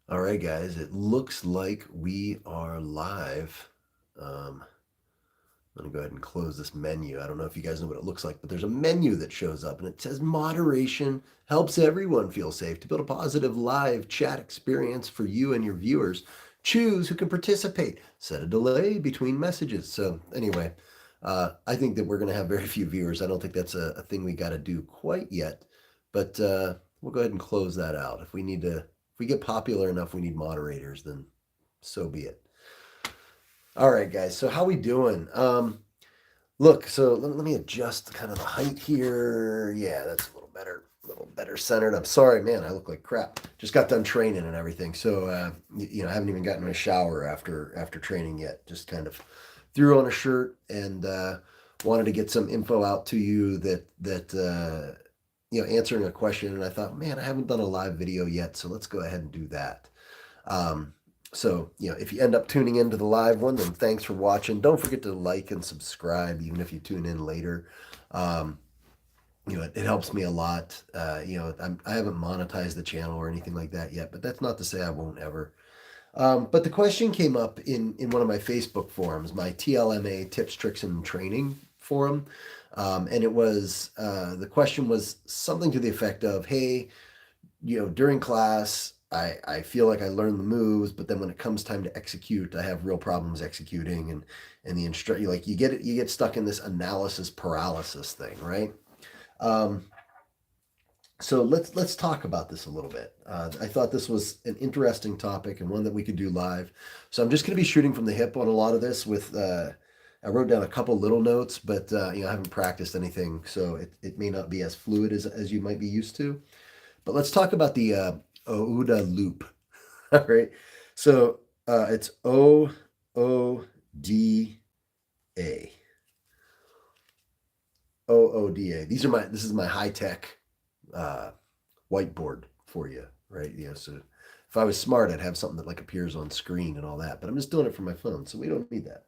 All right, guys, it looks like we are live. I'm going to go ahead and close this menu. I don't know if you guys know what it looks like, but there's a menu that shows up and it says moderation helps everyone feel safe to build a positive live chat experience for you and your viewers. Choose who can participate. Set a delay between messages. So, anyway, I think that we're going to have very few viewers. I don't think that's a thing we got to do quite yet, but we'll go ahead and close that out. If we get popular enough, we need moderators, then so be it. All right, guys. So how we doing? Look. So let me adjust kind of the height here. Yeah, that's a little better. A little better centered. I'm sorry, man. I look like crap. Just got done training and everything. So I haven't even gotten a shower after training yet. Just kind of threw on a shirt and wanted to get some info out to you that answering a question. And I thought, man, I haven't done a live video yet, so let's go ahead and do that. Um, so, if you end up tuning into the live one, then thanks for watching. Don't forget to like and subscribe, even if you tune in later. Um, it helps me a lot. I haven't monetized the channel or anything like that yet, but that's not to say I won't ever. But the question came up in one of my Facebook forums, my TLMA Tips, Tricks, and Training forum. And the question was something to the effect of, hey, during class, I feel like I learn the moves, but then when it comes time to execute, I have real problems executing, and the instructor, like, you get stuck in this analysis paralysis thing, right? Um, so let's talk about this a little bit. I thought this was an interesting topic and one that we could do live. So I'm just going to be shooting from the hip on a lot of this. I wrote down a couple little notes, but I haven't practiced anything, so it may not be as fluid as you might be used to. But let's talk about the OODA loop. All right. So it's OODA. OODA. This is my high tech uh, whiteboard for you, right? So if I was smart, I'd have something that like appears on screen and all that. But I'm just doing it from my phone, so we don't need that.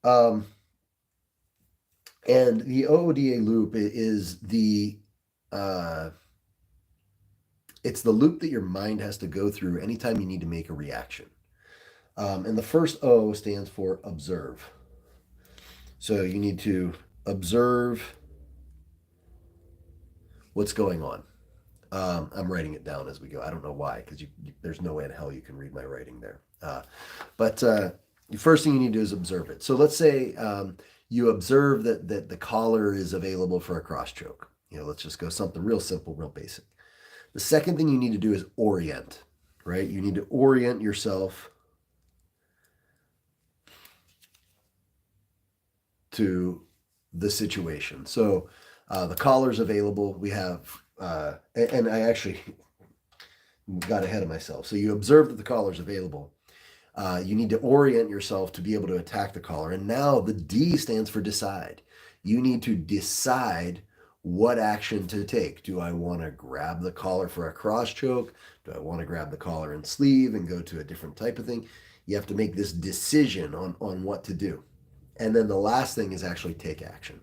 Um, and the OODA loop is uh, it's the loop that your mind has to go through anytime you need to make a reaction. And the first O stands for observe. So you need to observe what's going on. I'm writing it down as we go. I don't know why, because there's no way in hell you can read my writing there. But the first thing you need to do is observe it. So let's say you observe that the collar is available for a cross choke. Let's just go something real simple, real basic. The second thing you need to do is orient, right? You need to orient yourself to the situation. So the collar's available. We have, and I actually got ahead of myself. So you observe that the collar's available. You need to orient yourself to be able to attack the collar. And now the D stands for decide. You need to decide what action to take. Do I want to grab the collar for a cross choke? Do I want to grab the collar and sleeve and go to a different type of thing? You have to make this decision on what to do. And then the last thing is actually take action.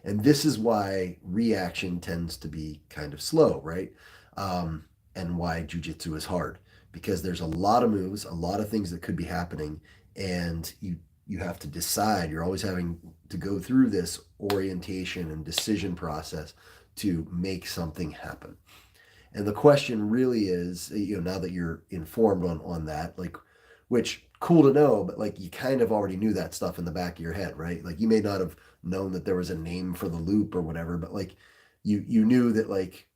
And this is why reaction tends to be kind of slow, right? And why jiu-jitsu is hard, because there's a lot of moves, a lot of things that could be happening, and you have to decide. You're always having to go through this orientation and decision process to make something happen. And the question really is, now that you're informed on that, like, which cool to know, but like you kind of already knew that stuff in the back of your head, right? Like you may not have known that there was a name for the loop or whatever, but like you knew that like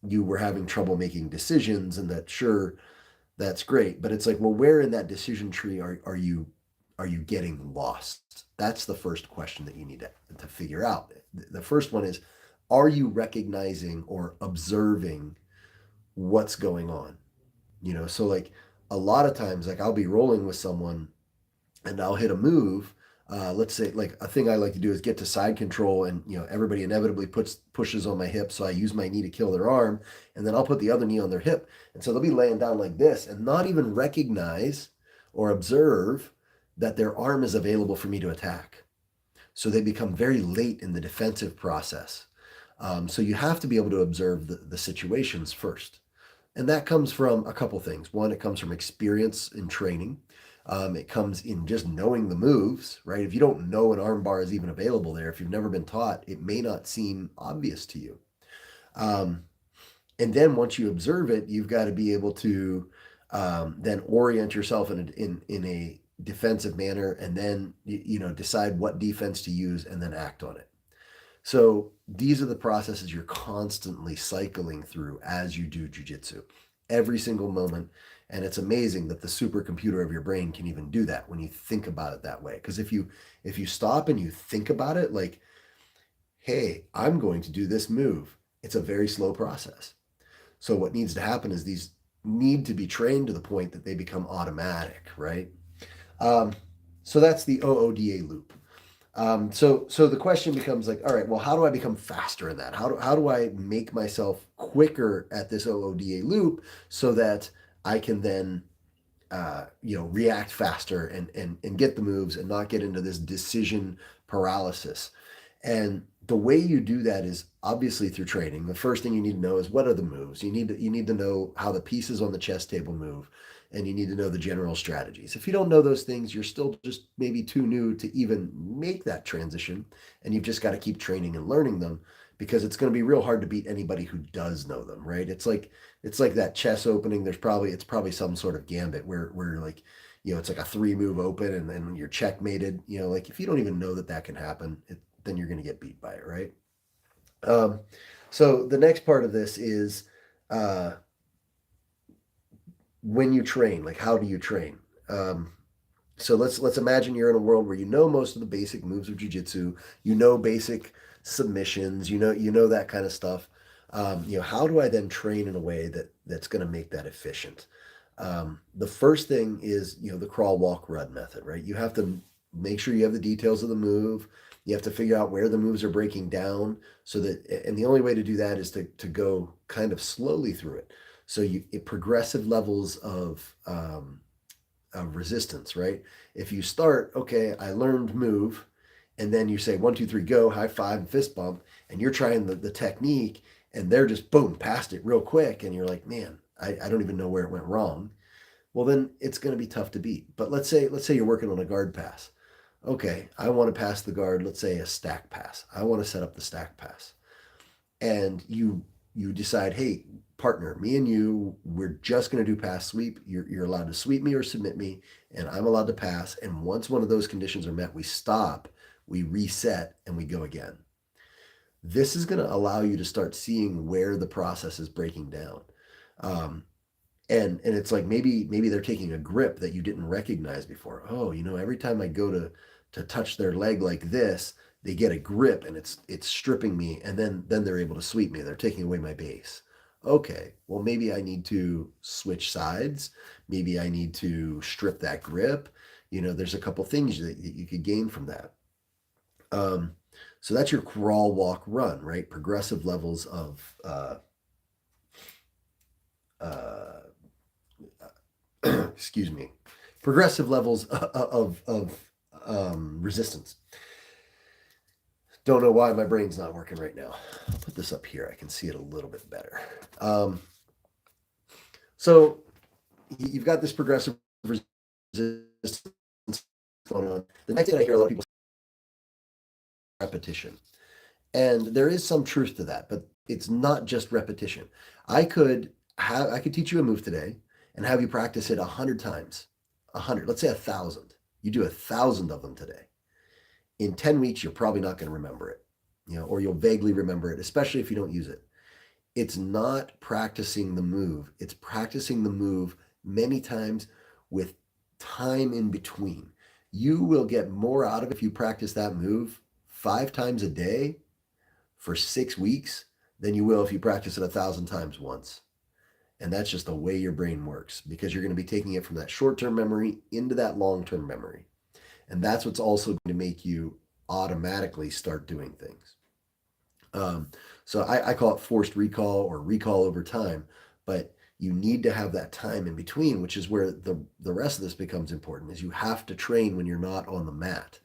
you were having trouble making decisions, and that, sure, that's great, but it's like, well, where in that decision tree are you getting lost? That's the first question that you need to figure out. The first one is, are you recognizing or observing what's going on? So like a lot of times, like I'll be rolling with someone and I'll hit a move. Let's say, like, a thing I like to do is get to side control, and everybody inevitably pushes on my hip, so I use my knee to kill their arm, and then I'll put the other knee on their hip, and so they'll be laying down like this and not even recognize or observe that their arm is available for me to attack. So they become very late in the defensive process. So you have to be able to observe the situations first. And that comes from a couple things. One, it comes from experience in training. It comes in just knowing the moves, right? If you don't know an arm bar is even available there, if you've never been taught, it may not seem obvious to you. Um, and then once you observe it, you've got to be able to then orient yourself in a defensive manner, and then decide what defense to use, and then act on it. So these are the processes you're constantly cycling through as you do jujitsu, every single moment. And it's amazing that the supercomputer of your brain can even do that when you think about it that way. Because if you stop and you think about it, like, hey, I'm going to do this move, it's a very slow process. So what needs to happen is these need to be trained to the point that they become automatic, right? Um, so that's the OODA loop. So the question becomes like, all right, well, how do I become faster in that? How do I make myself quicker at this OODA loop so that I can then react faster and get the moves and not get into this decision paralysis. And the way you do that is obviously through training. The first thing you need to know is what are the moves. You need to know how the pieces on the chess table move, and you need to know the general strategies. If you don't know those things, you're still just maybe too new to even make that transition, and you've just got to keep training and learning them, because it's going to be real hard to beat anybody who does know them, right? It's like that chess opening. It's probably some sort of gambit where like, it's like a 3-move open, and then you're checkmated. Like, if you don't even know that can happen, then you're going to get beat by it, right? Um, so the next part of this is uh, when you train. Like, how do you train? So let's imagine you're in a world where you know most of the basic moves of jujitsu, basic submissions, that kind of stuff. How do I then train in a way that's going to make that efficient? The first thing is the crawl, walk, run method, right? You have to make sure you have the details of the move. You have to figure out where the moves are breaking down, and the only way to do that is to go kind of slowly through it. So progressive levels of resistance, right? If you start, okay, I learned move, and then you say 1, 2, 3, go, high five, and fist bump, and you're trying the technique, and they're just boom, past it real quick, and you're like, man, I don't even know where it went wrong. Well, then it's going to be tough to beat. But let's say you're working on a guard pass. Okay, I want to pass the guard, let's say a stack pass. I want to set up the stack pass. And you decide, hey, partner, me and you, we're just going to do pass sweep. You're allowed to sweep me or submit me, and I'm allowed to pass. And once one of those conditions are met, we stop, we reset, and we go again. This is going to allow you to start seeing where the process is breaking down. And it's like maybe they're taking a grip that you didn't recognize before. Oh, every time I go to touch their leg like this, they get a grip, and it's stripping me, and then they're able to sweep me. They're taking away my base. Okay, well, maybe I need to switch sides. Maybe I need to strip that grip. There's a couple things that you could gain from that. Um, so that's your crawl, walk, run, right? Progressive levels of uh, excuse me, progressive levels of resistance. Don't know why my brain's not working right now. I'll put this up here. I can see it a little bit better. So you've got this progressive resistance going on. The next thing I hear a lot of people say is repetition. And there is some truth to that, but it's not just repetition. I could teach you a move today and have you practice it 100 times. 100, let's say 1,000. You do 1,000 of them today. In 10 weeks, you're probably not going to remember it, or you'll vaguely remember it, especially if you don't use it. It's not practicing the move. It's practicing the move many times with time in between. You will get more out of it if you practice that move 5 times a day for 6 weeks than you will if you practice it 1,000 times once. And that's just the way your brain works, because you're going to be taking it from that short-term memory into that long-term memory. And that's what's also going to make you automatically start doing things. So I call it forced recall or recall over time, but you need to have that time in between, which is where the rest of this becomes important, is you have to train when you're not on the mat.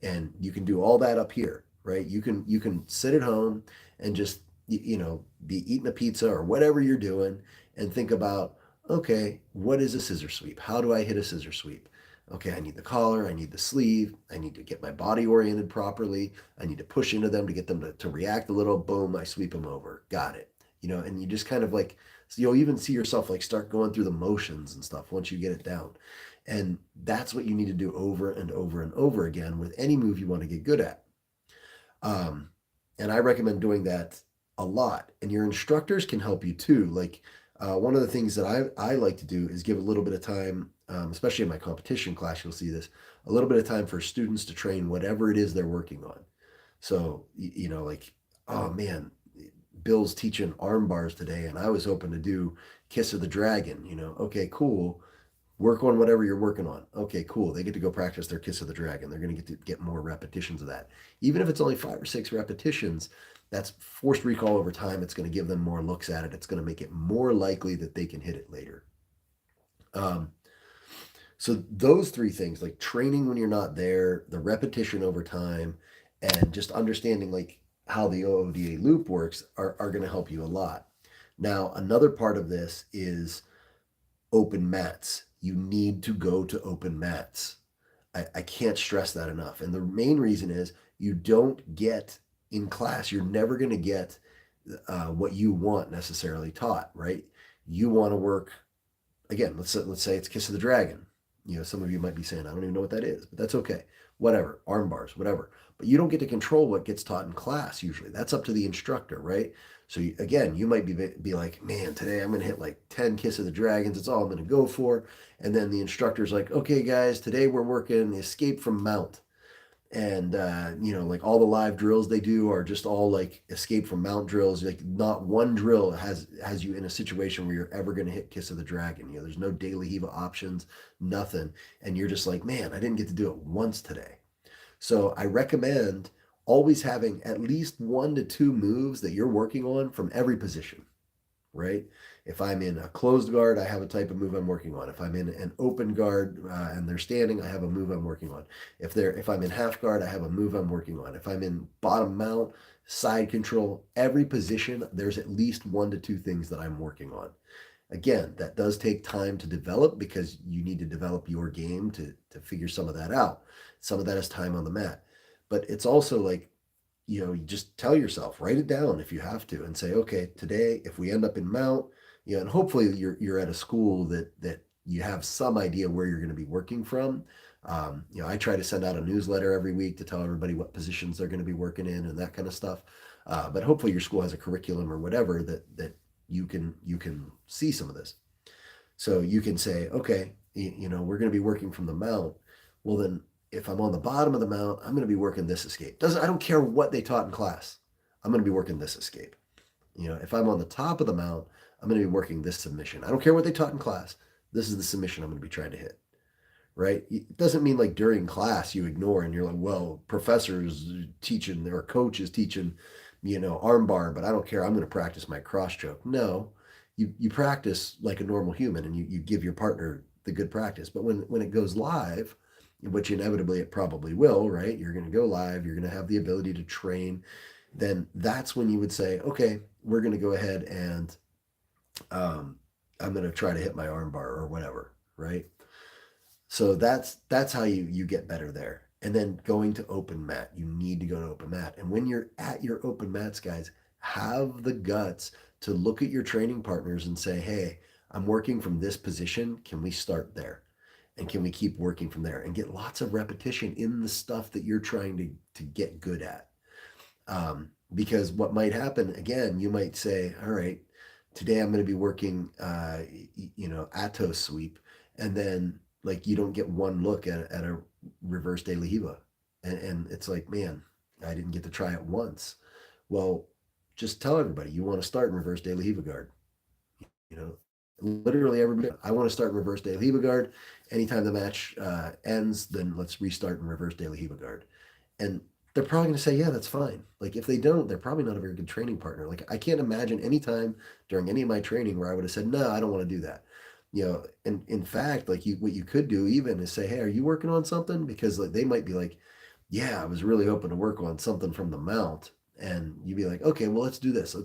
And you can do all that up here, right? You can sit at home and just, be eating a pizza or whatever you're doing, and think about, okay, what is a scissor sweep? How do I hit a scissor sweep? Okay, I need the collar, I need the sleeve, I need to get my body oriented properly, I need to push into them to get them to react a little, boom, I sweep them over. Got it. And you just kind of like, so you'll even see yourself like start going through the motions and stuff once you get it down. And that's what you need to do over and over and over again with any move you want to get good at. Um, and I recommend doing that a lot. And your instructors can help you too. Like one of the things that I like to do is give a little bit of time, especially in my competition class, you'll see this, a little bit of time for students to train whatever it is they're working on. So, like, oh man, Bill's teaching arm bars today, and I was hoping to do Kiss of the Dragon. Okay, cool. Work on whatever you're working on. Okay, cool. They get to go practice their Kiss of the Dragon. They're going to get more repetitions of that. Even if it's only 5 or 6 repetitions, that's forced recall over time. It's going to give them more looks at it. It's going to make it more likely that they can hit it later. So those 3 things, like training when you're not there, the repetition over time, and just understanding like how the OODA loop works are going to help you a lot. Now, another part of this is open mats. You need to go to open mats. I can't stress that enough. And the main reason is you don't get in class, you're never going to get what you want necessarily taught, right? You want to work, again, let's say it's Kiss of the Dragon. Some of you might be saying, I don't even know what that is, but that's okay. Whatever, arm bars, whatever. But you don't get to control what gets taught in class usually. That's up to the instructor, right? So again, you might be like, man, today I'm going to hit like 10 Kiss of the Dragons. It's all I'm going to go for. And then the instructor's like, okay, guys, today we're working escape from mount. And, like all the live drills they do are just all like escape from mount drills. Like not one drill has you in a situation where you're ever going to hit Kiss of the Dragon. There's no De La Riva options, nothing. And you're just like, man, I didn't get to do it once today. So I recommend always having at least 1 to 2 moves that you're working on from every position, right? If I'm in a closed guard, I have a type of move I'm working on. If I'm in an open guard and they're standing, I have a move I'm working on. If I'm in half guard, I have a move I'm working on. If I'm in bottom mount, side control, every position, there's at least 1 to 2 things that I'm working on. Again, that does take time to develop because you need to develop your game to figure some of that out. Some of that is time on the mat. But it's also like, you just tell yourself, write it down if you have to, and say, okay, today, if we end up in mount, and hopefully you're at a school that you have some idea where you're going to be working from. I try to send out a newsletter every week to tell everybody what positions they're going to be working in and that kind of stuff. But hopefully your school has a curriculum or whatever that you can see some of this. So you can say, okay, we're going to be working from the mount. Well, then if I'm on the bottom of the mount, I'm going to be working this escape. I don't care what they taught in class. I'm going to be working this escape. If I'm on the top of the mount, I'm going to be working this submission. I don't care what they taught in class. This is the submission I'm going to be trying to hit, right? It doesn't mean like during class you ignore and you're like, well, professor's teaching or coach is teaching, arm bar, but I don't care. I'm going to practice my cross choke. No, you practice like a normal human and you give your partner the good practice. But when it goes live, which inevitably it probably will, right? You're going to go live. You're going to have the ability to train. Then that's when you would say, okay, we're going to go ahead and I'm going to try to hit my arm bar or whatever, right? So that's how you get better there. And then going to open mat, you need to go to open mat. And when you're at your open mats, guys, have the guts to look at your training partners and say, hey, I'm working from this position. Can we start there? And can we keep working from there and get lots of repetition in the stuff that you're trying to get good at? Because what might happen, again, you might say, all right, today I'm going to be working, Atos sweep. And then like you don't get one look at a reverse De La Riva. And it's like, man, I didn't get to try it once. Well, just tell everybody you want to start in reverse De La Riva guard. Literally everybody, I want to start in reverse De La Riva guard. Anytime the match ends, then let's restart in reverse De La Riva guard. And they're probably going to say, yeah, that's fine. Like if they don't, they're probably not a very good training partner. Like I can't imagine any time during any of my training where I would have said, no, I don't want to do that. And in fact, like what you could do even is say, hey, are you working on something? Because like they might be like, yeah, I was really hoping to work on something from the mount. And you'd be like, okay, well, let's do this.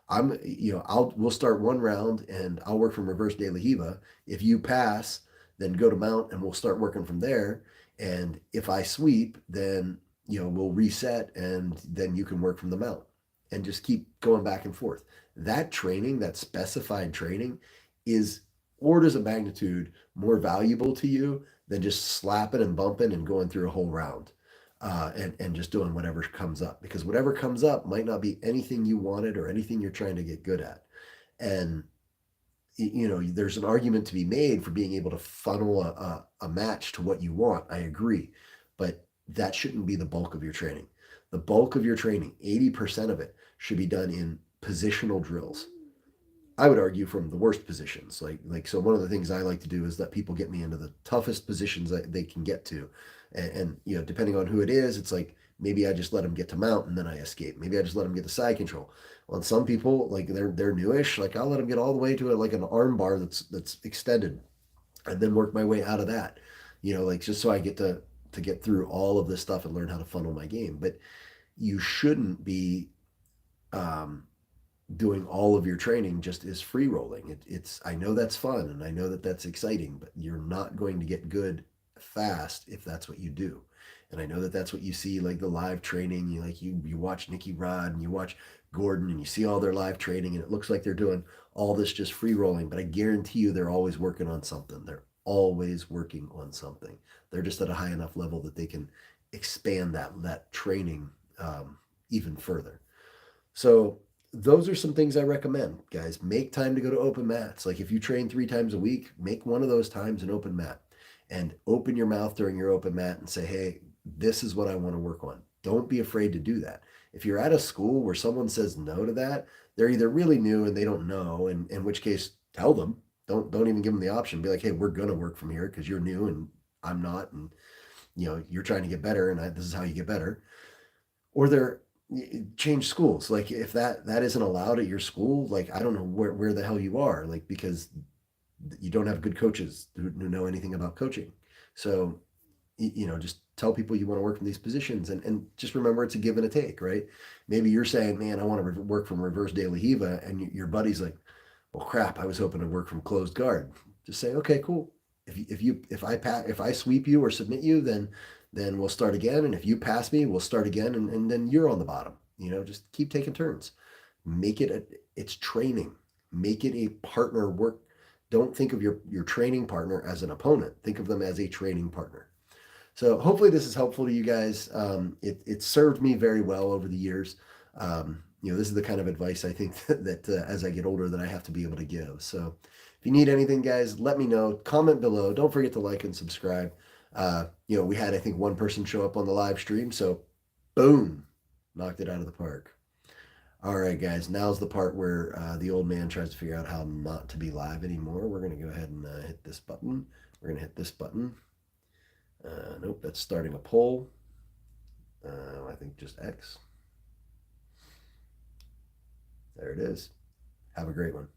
we'll start one round and I'll work from reverse de la Hiva. If you pass, then go to mount and we'll start working from there. And if I sweep, then we'll reset and then you can work from the mount and just keep going back and forth. That training, that specified training, is orders of magnitude more valuable to you than just slapping and bumping and going through a whole round. And just doing whatever comes up, because whatever comes up might not be anything you wanted or anything you're trying to get good at. And there's an argument to be made for being able to funnel a match to what you want. I agree, but that shouldn't be the bulk of your training. The bulk of your training, 80% of it, should be done in positional drills. I would argue from the worst positions. So one of the things I like to do is let people get me into the toughest positions that they can get to. And depending on who it is, it's like maybe I just let them get to mount and then I escape. Maybe I just let them get to side control. Well, and some people, like they're newish, like I'll let them get all the way to like an arm bar that's extended and then work my way out of that. Like just so I get to get through all of this stuff and learn how to funnel my game. But you shouldn't be doing all of your training just as free rolling. I know that's fun and I know that that's exciting, but you're not going to get good fast if that's what you do. And I know that that's what you see, like the live training. You watch Nicky Rod and you watch Gordon and you see all their live training and it looks like they're doing all this just free rolling, but I guarantee you they're always working on something. They're always working on something. They're just at a high enough level that they can expand that training even further. So those are some things I recommend, guys. Make time to go to open mats. Like if you train 3 times a week, make one of those times an open mat and open your mouth during your open mat and say, hey, this is what I want to work on. Don't be afraid to do that. If you're at a school where someone says no to that, they're either really new and they don't know, and in which case tell them. Don't even give them the option. Be like, hey, we're gonna work from here because you're new and I'm not, and you're trying to get better, and this is how you get better. Or they're change schools. Like if that isn't allowed at your school, like I don't know where the hell you are, like because you don't have good coaches who know anything about coaching. So just tell people you want to work from these positions, and just remember it's a give and a take, right? Maybe you're saying, man, I want to work from reverse de la Hiva, and your buddy's like, well, crap, I was hoping to work from closed guard. Just say, okay, cool. If I sweep you or submit you, then we'll start again. And if you pass me, we'll start again, and then you're on the bottom. Just keep taking turns. Make it's training. Make it a partner work. Don't think of your training partner as an opponent. Think of them as a training partner. So hopefully this is helpful to you guys. It served me very well over the years. This is the kind of advice I think that as I get older that I have to be able to give. So if you need anything, guys, let me know. Comment below. Don't forget to like and subscribe. We had, I think, one person show up on the live stream. So boom, knocked it out of the park. All right, guys, now's the part where the old man tries to figure out how not to be live anymore. We're going to go ahead and hit this button. We're going to hit this button. Nope, that's starting a poll. I think just X. There it is. Have a great one.